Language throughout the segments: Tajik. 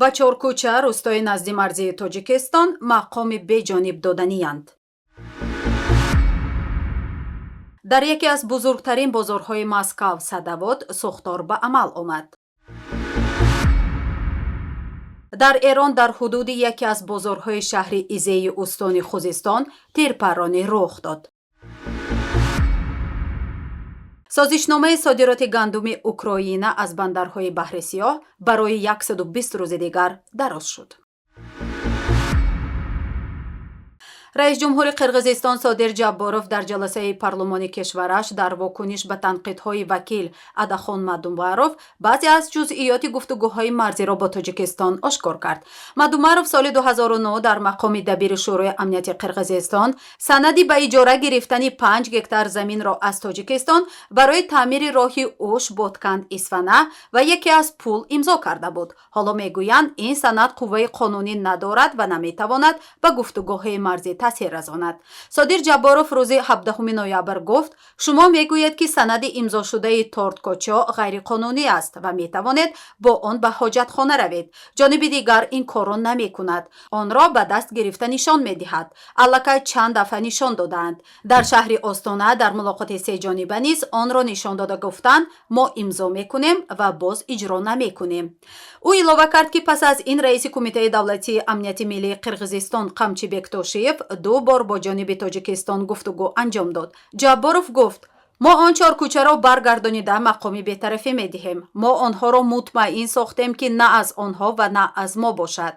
ва Чоркӯча, рӯстои назди марзии Тоҷикистон мақоми беҷониб доданиянд. дар яке аз бузургтарин бозорҳои Москав Садовод сӯхтор ба амал омад. дар Эрон дар ҳудуди яке аз бозорҳои шаҳри Изеи устони Хузистон тирпарронӣ рух дод. созишномаи содироти гандуми Украина аз бандарҳои Баҳри Сиёҳ барои 120 рӯзи дигар дароз шуд. раис ҷумҳури Қирғизистон Содир Ҷабборов дар ҷаласаи парлумони кишвараш дар вокуниш ба танқидҳои вакил Адахон Мадумаров баъзе аз ҷузъиёти гуфтугӯҳои марзиро бо Тоҷикистон ошкор кард. Мадумаров соли 2009 дар мақоми дабири шӯрои амнияти Қирғизистон санади ба иҷора гирифтани 5 гектар заминро аз Тоҷикистон барои таъмири роҳи Уш-Ботканд-Исфана ва яке аз пул имзо карда буд. ҳоло мегӯянд ин санад қувваи қонунӣ надорад ва наметавонад ба гуфтугӯҳои марзӣ таъсир разонад. Содир Ҷабборов рӯзи 17 ноябр гуфт: шумо мегӯед ки санади имзошудаи Торткочо ғайриқонунӣ аст ва метавонед бо он ба ҳоҷатхона равед. ҷониби дигар ин корро намекунад. онро ба даст гирифта нишон медиҳад. аллакай чанд дафъа нишон додаанд. дар шаҳри Остона дар мулоқоти сеҷониба низ онро нишон дода гуфтанд: мо имзо мекунем ва боз иҷро намекунем. ӯ илова кард ки пас аз ин раиси Кумитаи давлатии амнияти миллии Қирғизистон Қамчи Бектошиев 2 бор бо ҷониби Тоҷикистон гуфтугӯ анҷом дод. Ҷабборов гуфт: мо он чоркӯчаро баргардонида мақоми бетарафӣ медиҳем. мо онҳоро мутмаъин сохтем ки на аз онҳо ва на аз мо бошад.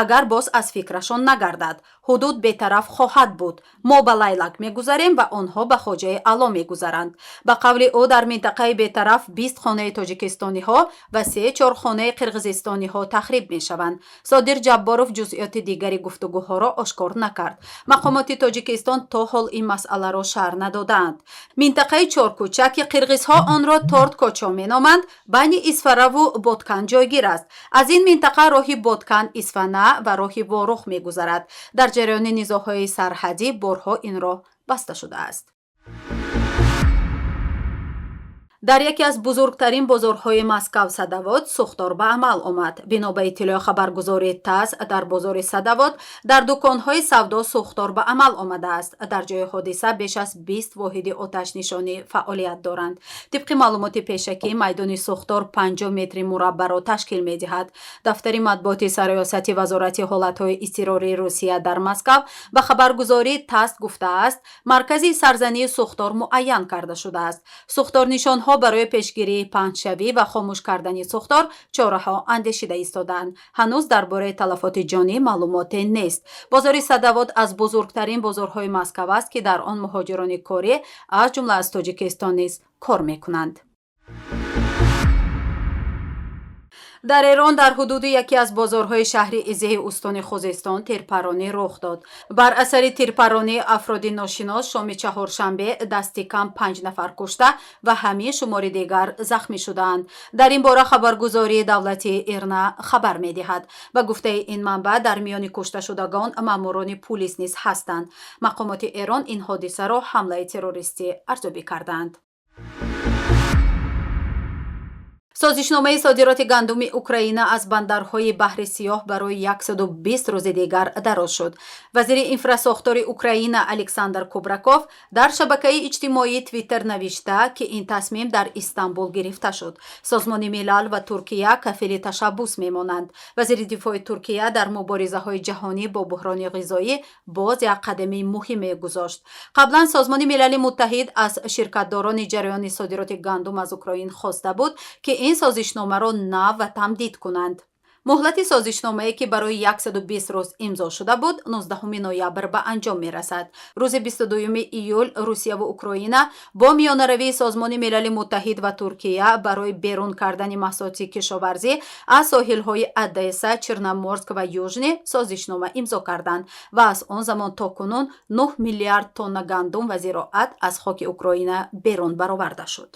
агар боз аз фикрашон нагардад, ҳудуд бетараф хоҳад буд. мо ба Лайлак мегузарем ва онҳо ба Хоҷаи Аъло мегузаранд. ба қавли ӯ дар минтақаи бетараф 20 хонаи тоҷикистониҳо ва 3-4 хонаи қирғизистониҳо тахриб мешаванд. Содир Ҷабборов ҷузъиёти дигари гуфтугӯҳоро ошкор накард. мақомоти Тоҷикистон то ҳол ин масъаларо шарҳ надодаанд. минтақаи Чоркӯча ки қирғизҳо онро Торткочо меноманд, байни Исфараву Ботканд ҷойгир аст. аз ин минтақа роҳи Ботканд-Исфана ва роҳи Ворух мегузарад. дар ҷараёни низоъҳои сарҳадӣ борҳо ин роҳ баста шудааст. дар яке аз бузургтарин бозорҳои Москав Садовод сӯхтор ба амал омад. бино ба иттилоъ хабаргузории ТАСС, дар бозори Садовод дар дуконҳои савдо сӯхтор ба амал омадааст. дар ҷои ҳодиса беш аз 20 воҳиди оташнишонӣ фаъолият доранд. тибқи маълумоти пешакӣ майдони сӯхтор 50 метри мураббаъро ташкил медиҳад. дафтари матбуоти сароясати вазорати ҳолатҳои изтирории Русия дар Москав ба хабаргузории ТАСС гуфтааст: маркази сарзании сӯхтор муайян карда шудааст. сӯхторнишонҳо барои пешгирии паҳншавӣ ва хомӯш кардани сӯхтор чораҳо андешида истоданд. ҳанӯз дар бораи талафоти ҷонӣ маълумоте нест. бозори Садовод аз бузургтарин бозорҳои Москав аст ки дар он муҳоҷирони корӣ аз ҷумла аз Тоҷикистон низ кор мекунанд. дар Эрон дар ҳудуди яке аз бозорҳои шаҳри Изеи устони Хузистон тирпарронӣ рух дод. бар асари тирпарронӣ афроди ношинос шоми чаҳоршанбе дасти кам 5 нафар кушта ва ҳамин шумори дигар захмӣ шудаанд. дар ин бора хабаргузории давлатии ИРНА хабар медиҳад. ба гуфтаи ин манбаъ дар миёни кушташудагон маъмурони пулис низ ҳастанд. мақомоти Эрон ин ҳодисаро ҳамлаи террористӣ арзёбӣ карданд. созишномаи содироти гандуми Украина аз бандарҳои Баҳри Сиёҳ барои 120 рӯзи дигар дароз шуд. вазири инфрасохтори Украина Александр Кубраков дар шабакаи иҷтимоии Твиттер навишта, ки ин тасмим дар Истанбул гирифта шуд. созмони милал ва Туркия кафили ташаббус мемонанд. вазири дифои Туркия дар муборизаҳои ҷаҳонӣ бо буҳрони ғизоӣ боз як қадами муҳиме гузошт. қаблан Созмони Милали Муттаҳид аз ширкатдорони ҷараёни содироти гандум аз Украин хоста буд, ки ин созишномаро нав ва тамдид кунанд. муҳлати созишномае ки барои 120 рӯз имзо шуда буд 19 ноябр ба анҷом мерасад. рӯзи 22 июл Русия ва Украина бо миёнаравии Созмони Милали Муттаҳид ва Туркия барои берун кардани маҳсулоти кишоварзӣ аз соҳилҳои Одесса, Черноморск ва Южный созишнома имзо карданд ва аз он замон то кунун 9 миллиард тонна гандум ва зироат аз хоки Украина берун бароварда шуд.